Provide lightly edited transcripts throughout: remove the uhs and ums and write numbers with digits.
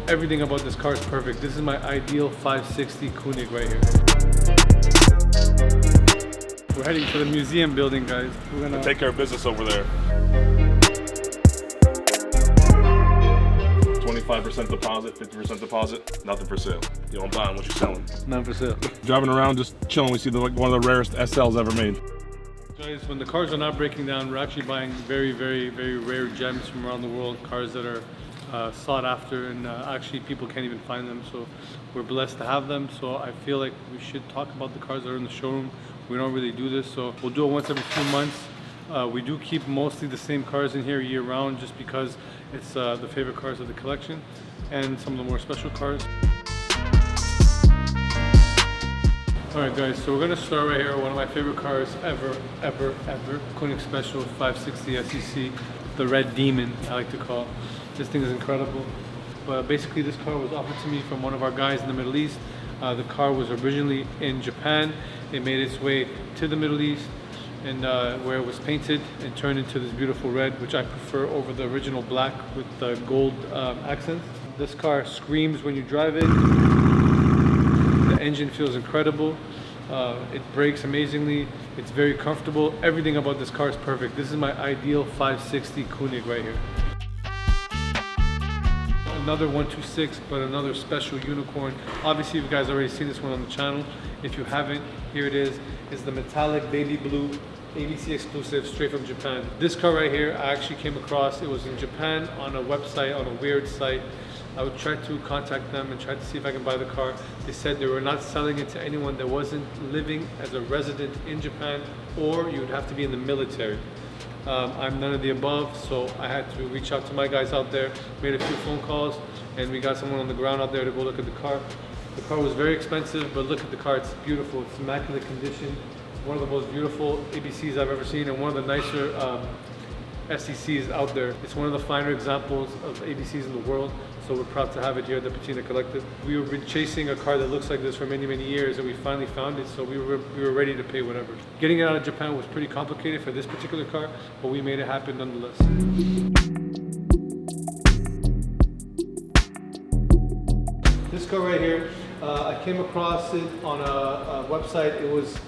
everything about this car is perfect. This is my ideal 560 Koenig right here. We're heading to the museum building, guys. We're gonna take care of business over there. 25% deposit, 50% deposit, nothing for sale. You don't buy what you're selling. Nothing for sale. Driving around just chilling, we see one of the rarest SLs ever made. Guys, when the cars are not breaking down, we're actually buying very, very, very rare gems from around the world. Cars that are sought after, and actually people can't even find them. So we're blessed to have them. So I feel like we should talk about the cars that are in the showroom. We don't really do this, so we'll do it once every few months. We do keep mostly the same cars in here year round, just because it's the favorite cars of the collection and some of the more special cars. Alright guys, so we're going to start right here. One of my favorite cars ever. Koenig Specials 560 SEC, the Red Demon, I like to call. This thing is incredible. But basically this car was offered to me from one of our guys in the Middle East. The car was originally in Japan. It made its way to the Middle East, and where it was painted and turned into this beautiful red, which I prefer over the original black with the gold accents. This car screams when you drive it. The engine feels incredible. It brakes amazingly. It's very comfortable. Everything about this car is perfect. This is my ideal 560 Koenig right here. Another 126, but another special unicorn. Obviously, you guys already seen this one on the channel. If you haven't, here it is. It's the metallic baby blue ABC exclusive, straight from Japan. This car right here, I actually came across. It was in Japan on a website, on a weird site. I would try to contact them and try to see if I can buy the car. They said they were not selling it to anyone that wasn't living as a resident in Japan, or you would have to be in the military. I'm none of the above, so I had to reach out to my guys out there, made a few phone calls, and we got someone on the ground out there to go look at the car. The car was very expensive, but look at the car, it's beautiful. It's immaculate condition. One of the most beautiful ABCs I've ever seen, and one of the nicer SECs out there. It's one of the finer examples of ABCs in the world, so we're proud to have it here at the Patina Collective. We were chasing a car that looks like this for many, many years, and we finally found it, so we were ready to pay whatever. Getting it out of Japan was pretty complicated for this particular car, but we made it happen nonetheless. This car right here, I came across it on a website. It was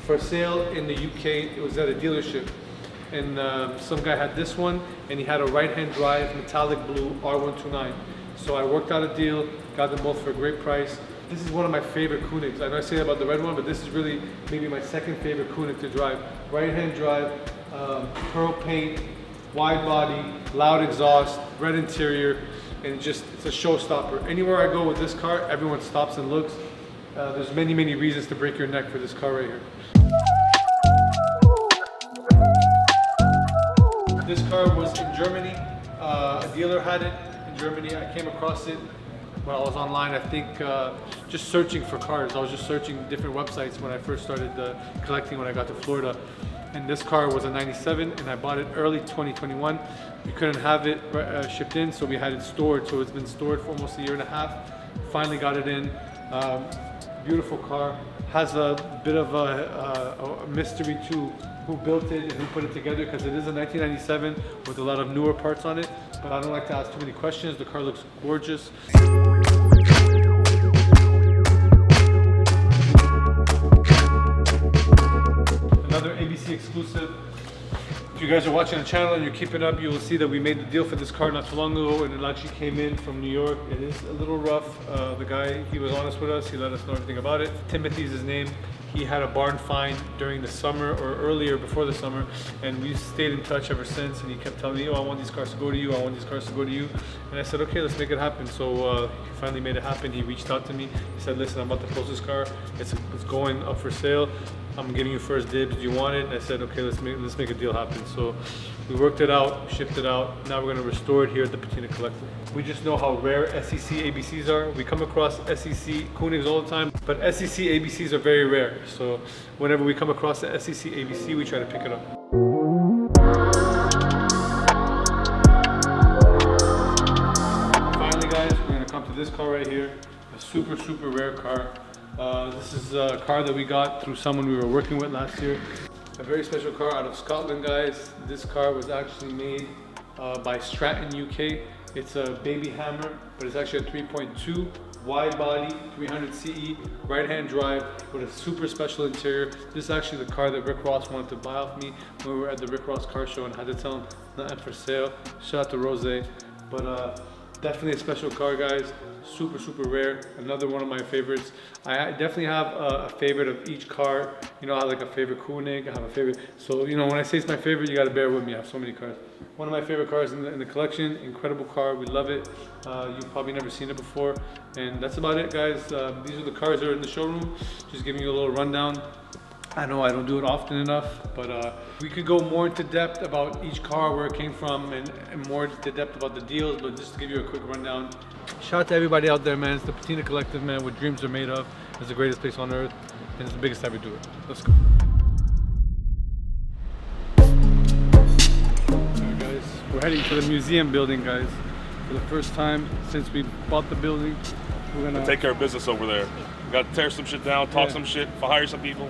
for sale in the UK. It was at a dealership. And some guy had this one, and he had a right-hand drive metallic blue R129. So I worked out a deal, got them both for a great price. This is one of my favorite Koenigs. I know I say that about the red one, but this is really maybe my second favorite Koenig to drive. Right-hand drive, pearl paint, wide body, loud exhaust, red interior, and it's a showstopper. Anywhere I go with this car, everyone stops and looks. There's many, many reasons to break your neck for this car right here. This car was in Germany. A dealer had it in Germany. I came across it when I was online, I think just searching for cars. I was just searching different websites when I first started collecting when I got to Florida. And this car was a 97, and I bought it early 2021. We couldn't have it shipped in, so we had it stored. So it's been stored for almost a year and a half. Finally got it in. Beautiful car. Has a bit of a mystery to who built it and who put it together, because it is a 1997 with a lot of newer parts on it. But I don't like to ask too many questions. The car looks gorgeous. Another ABC exclusive. If you guys are watching the channel and you're keeping up, you will see that we made the deal for this car not too long ago, and it actually came in from New York. It is a little rough. The guy, he was honest with us. He let us know everything about it. Timothy's his name. He had a barn find during the summer, or earlier before the summer, and we've stayed in touch ever since. And he kept telling me, oh, I want these cars to go to you. I want these cars to go to you. And I said, okay, let's make it happen. So he finally made it happen. He reached out to me. He said, listen, I'm about to post this car. It's going up for sale. I'm giving you first dibs. Do you want it? And I said, okay, let's make a deal happen. So we worked it out, shipped it out. Now we're going to restore it here at the Patina Collective. We just know how rare SEC ABCs are. We come across SEC Koenigs all the time, but SEC ABCs are very rare. So whenever we come across the SEC ABC, we try to pick it up. Finally, guys, we're going to come to this car right here. A super, super rare car. This is a car that we got through someone we were working with last year. A very special car out of Scotland, guys. This car was actually made by Stratton UK. It's a baby Hammer, but it's actually a 3.2 wide body, 300 CE, right-hand drive with a super special interior. This is actually the car that Rick Ross wanted to buy off me when we were at the Rick Ross car show and had to tell him nothing for sale. Shout out to Rose, but definitely a special car, guys. Super, super rare. Another one of my favorites. I definitely have a favorite of each car. You know, I have like a favorite Koenig, I have a favorite. So, you know, when I say it's my favorite, you gotta bear with me. I have so many cars. One of my favorite cars in the collection. Incredible car, we love it. You've probably never seen it before. And that's about it, guys. These are the cars that are in the showroom. Just giving you a little rundown. I know I don't do it often enough, but we could go more into depth about each car, where it came from, and more into depth about the deals, but just to give you a quick rundown. Shout out to everybody out there, man. It's the Patina Collective, man, what dreams are made of. It's the greatest place on earth, and it's the biggest time to do it. Let's go. Alright, guys, we're heading to the museum building, guys. For the first time since we bought the building, we're gonna Take care of business over there. We gotta tear some shit down, talk some shit, hire some people.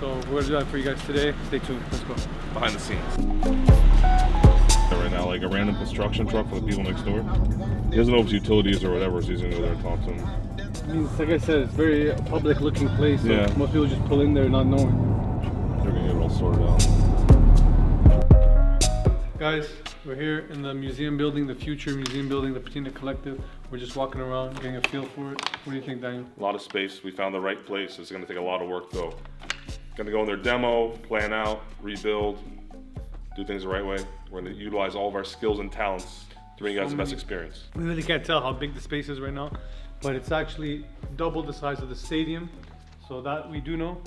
So we're gonna do that for you guys today. Stay tuned. Let's go. Behind the scenes. Right now, like a random construction truck for the people next door. He doesn't know if it's utilities or whatever, so he's gonna go there and talk to him. I mean, like I said, it's a very public looking place, so Yeah. most people just pull in there not knowing. They're gonna get it all sorted out. Guys, we're here in the museum building, the future museum building, the Patina Collective. We're just walking around, getting a feel for it. What do you think, Daniel? A lot of space. We found the right place. It's gonna take a lot of work though. Gonna go in there, demo, plan out, rebuild, do things the right way. We're gonna utilize all of our skills and talents to bring you guys the best experience. We really can't tell how big the space is right now, but it's actually double the size of the stadium, so that we do know.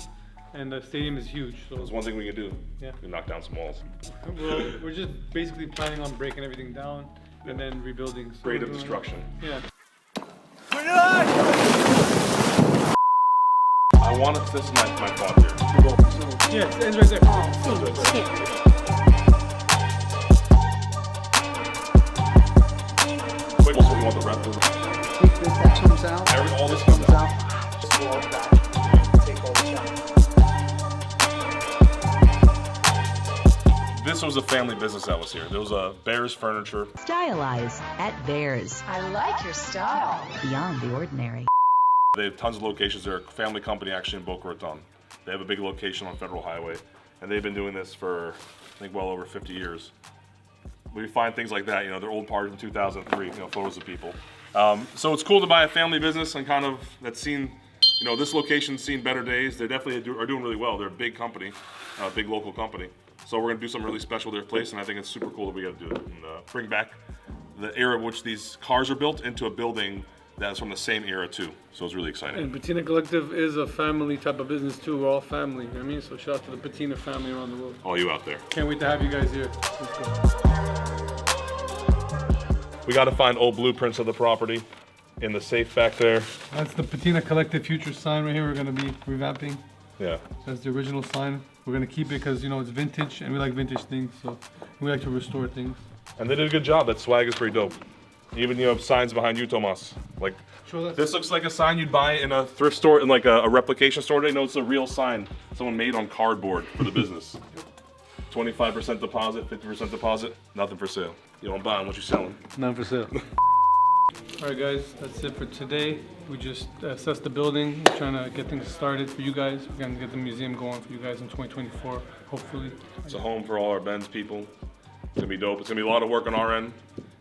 And the stadium is huge. So There's one thing we can do. Yeah. We can knock down some walls. well, we're just basically planning on breaking everything down and then rebuilding. So Creative destruction. Yeah. I wanted this is my thought here. Yeah, it ends right there. Quick, also we want the rest of the Take this, that comes out. all this comes out. Just go out back. Take all this out. This was a family business that was here. There was a Bears Furniture. Stylize at Bears. I like your style. Beyond the ordinary. They have tons of locations. They're a family company actually in Boca Raton. They have a big location on Federal Highway, and they've been doing this for, I think, well over 50 years. We find things like that, you know, they're old parts from 2003, you know, photos of people. So it's cool to buy a family business and kind of that's seen, you know, this location's seen better days. They definitely are doing really well. They're a big company, a big local company. So we're gonna do something really special with their place, and I think it's super cool that we gotta do it and bring back the era in which these cars are built into a building that's from the same era too. So it's really exciting. And Patina Collective is a family type of business too. We're all family, you know what I mean? So shout out to the Patina family around the world. All you out there. Can't wait to have you guys here. Let's go. We got to find old blueprints of the property in the safe back there. That's the Patina Collective future sign right here. We're gonna be revamping. Yeah. That's the original sign. We're gonna keep it because, you know, it's vintage and we like vintage things, so we like to restore things. And they did a good job. That swag is pretty dope. Even you have signs behind you, Tomas. Like, this looks like a sign you'd buy in a thrift store, in like a replication store. They know it's a real sign someone made on cardboard for the business. 25% deposit, 50% deposit, nothing for sale. You don't buy them, what you selling. None for sale. All right, guys, that's it for today. We just assessed the building, we're trying to get things started for you guys. We're gonna get the museum going for you guys in 2024, hopefully. It's a home for all our Benz people. It's gonna be dope. It's gonna be a lot of work on our end.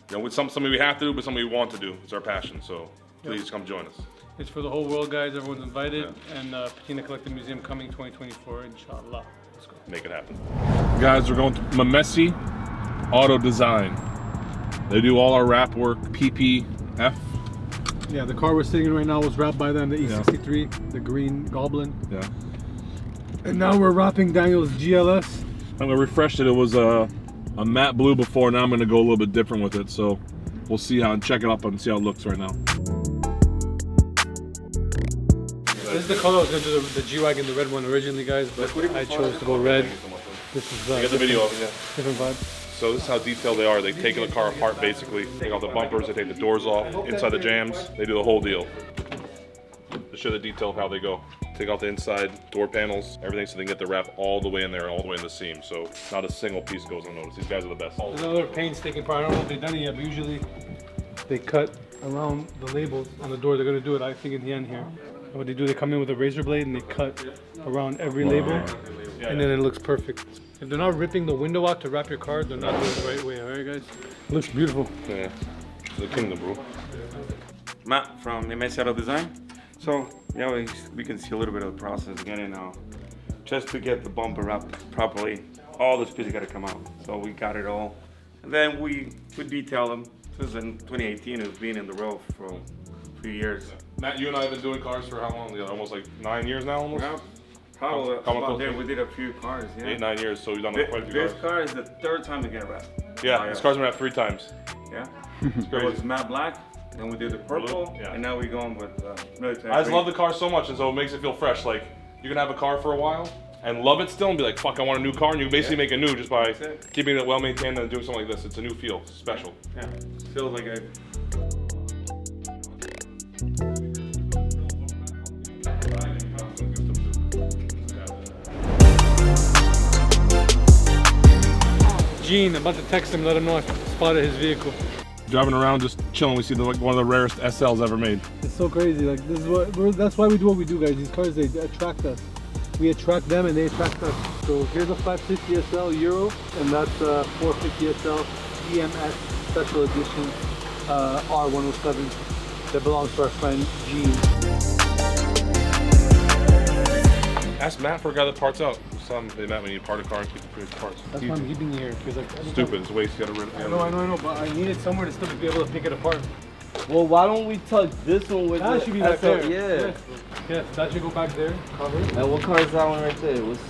You know, it's something we have to do, but something we want to do. It's our passion, so please come join us. It's for the whole world, guys. Everyone's invited. And Patina Collective Museum coming 2024, inshallah. Let's go. Make it happen. Guys, we're going to Mamesi Auto Design. They do all our wrap work, PPF. Yeah, the car we're sitting in right now was wrapped by them, the E63, the green Goblin. Yeah. And now we're wrapping Daniel's GLS. I'm gonna refresh it. It was a matte blue before. Now I'm gonna go a little bit different with it. So we'll see how and check it up and see how it looks right now. This is the color I was gonna do the G-Wagon, the red one originally, guys, but I chose to go red. This is Get the video of it, yeah. different vibe. So this is how detailed they are. They take the car apart basically. Take off the bumpers, they take the doors off, inside the jams, they do the whole deal. To show the detail of how they go. Take off the inside door panels, everything, so they can get the wrap all the way in there, all the way in the seam. So not a single piece goes unnoticed. These guys are the best. There's another painstaking part. I don't know if they've done it yet, but usually they cut around the labels on the door. They're gonna do it, I think, in the end here. And what they do, they come in with a razor blade and they cut around every label, and then it looks perfect. If they're not ripping the window out to wrap your car, they're not doing it the right way. All right, guys? It looks beautiful. Yeah, it's the kingdom, bro. Matt from MSL Design. So yeah, we can see a little bit of the process again now. Just to get the bumper wrapped properly, all the pieces got to come out. So we got it all, and then we detail them. Since in 2018, it's been in the road for a few years. Matt, you and I have been doing cars for how long? Almost like 9 years now, almost. Yeah, probably about there. We did a few cars. Yeah. 8, 9 years. So we've done quite a few This cars. car is the third time to get wrapped. Yeah, this car's been wrapped 3 times. Yeah. It's It crazy. was matte black, then we did the purple, Blue, yeah. and now we're going with military. I just green. love the car so much, and so it makes it feel fresh. Like you can have a car for a while and love it still, and be like, "Fuck, I want a new car," and you basically make it new just by That's it. keeping it well maintained and doing something like this. It's a new feel, it's special. Yeah, feels like a. Gene, I'm about to text him, let him know I spotted his vehicle. Driving around, just chilling, we see like one of the rarest SLs ever made. It's so crazy. Like this is that's why we do what we do, guys. These cars, they attract us. We attract them and they attract us. So here's a 550 SL Euro, and that's a 450 SL EMS Special Edition R107 that belongs to our friend Gene. Ask Matt for a guy that parts out. They Matt, we need to part a car and keep the parts. That's why I'm keeping it here. Because like, Stupid, it's a waste. You gotta rip. I know, but I needed somewhere to still be able to pick it apart. Well, why don't we touch this one with That the should be back SL? there. Yeah. Yes, that should go back there. Cover it. And what car is that one right there? What's...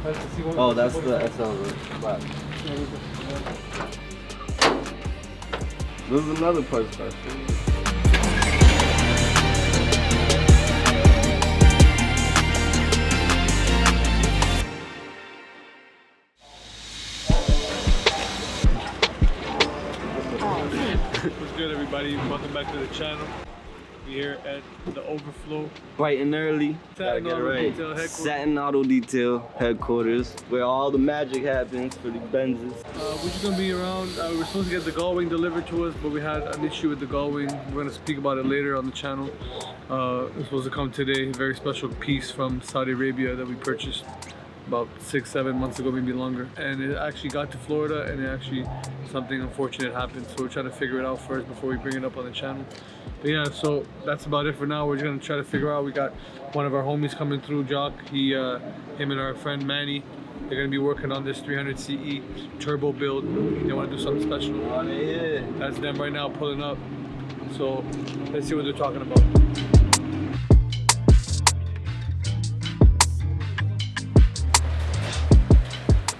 That's the C1. Oh, that's the SL, right? This is another parts car. What's good, everybody? Welcome back to the channel. We're here at the Overflow. Bright and early. Gotta Satin get it Auto right. Detail headquarters. Satin Auto Detail headquarters, where all the magic happens for the Benzes. We're just gonna be around. We're supposed to get the Gullwing delivered to us, but we had an issue with the Gullwing. We're gonna speak about it later on the channel. It's supposed to come today. A very special piece from Saudi Arabia that we purchased about 6-7 months ago, maybe longer. And it actually got to Florida, and something unfortunate happened. So we're trying to figure it out first before we bring it up on the channel. But yeah, so that's about it for now. We're just gonna try to figure out. We got one of our homies coming through, Jock. Him and our friend Manny. They're gonna be working on this 300 CE turbo build. They want to do something special. Oh, yeah. That's them right now pulling up. So let's see what they're talking about.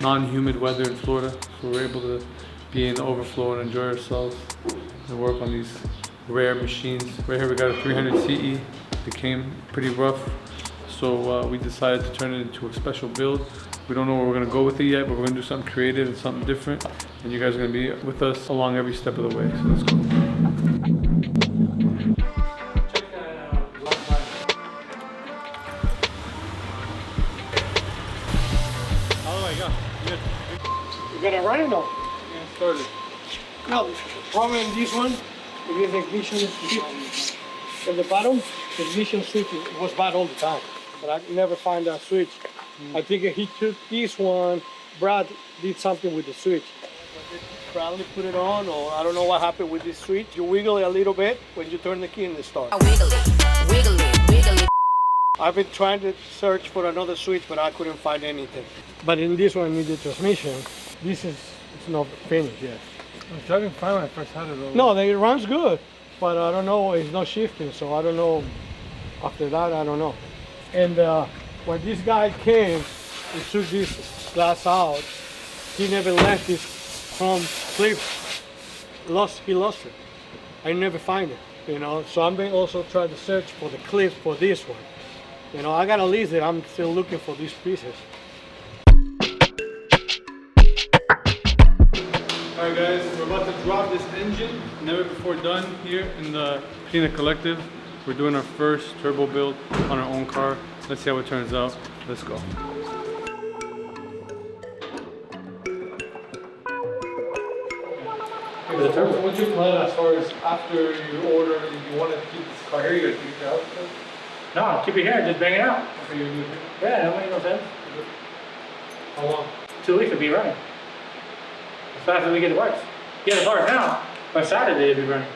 Non-humid weather in Florida, so we're able to be in the Overflow and enjoy ourselves and work on these rare machines. Right here we got a 300 CE. It came pretty rough, so we decided to turn it into a special build. We don't know where we're gonna go with it yet, but we're gonna do something creative and something different, and you guys are gonna be with us along every step of the way. So let's go. You got it right or no? Yeah, started. No, the problem in this one, if you have ignition switch at the bottom, the ignition switch was bad all the time. But I never find that switch. I think he took this one, Brad did something with the switch. Probably put it on, or I don't know what happened with this switch. You wiggle it a little bit when you turn the key in the start. Wiggle it. I've been trying to search for another switch, but I couldn't find anything. But in this one, with the transmission, it's not finished yet. I was driving fine when I first had it though. No, it runs good, but I don't know, it's not shifting, so I don't know. After that, I don't know. And when this guy came and took this glass out, he never left this chrome clip. He lost it. I never find it, you know. So I'm going also try to search for the clip for this one. You know, I got a list that I'm still looking for these pieces. Alright guys, we're about to drop this engine, never before done here in the Patina Collective. We're doing our first turbo build on our own car. Let's see how it turns out. Let's go. The turbo, what's your plan as far as after you order, if you want to keep this car here, you gotta keep it out? No, keep it here, just bang it out. Okay, you do it. Yeah, that makes no sense. How long? 2 weeks to be running. As fast as we get the parts. Get the parts now, by Saturday it'll be running.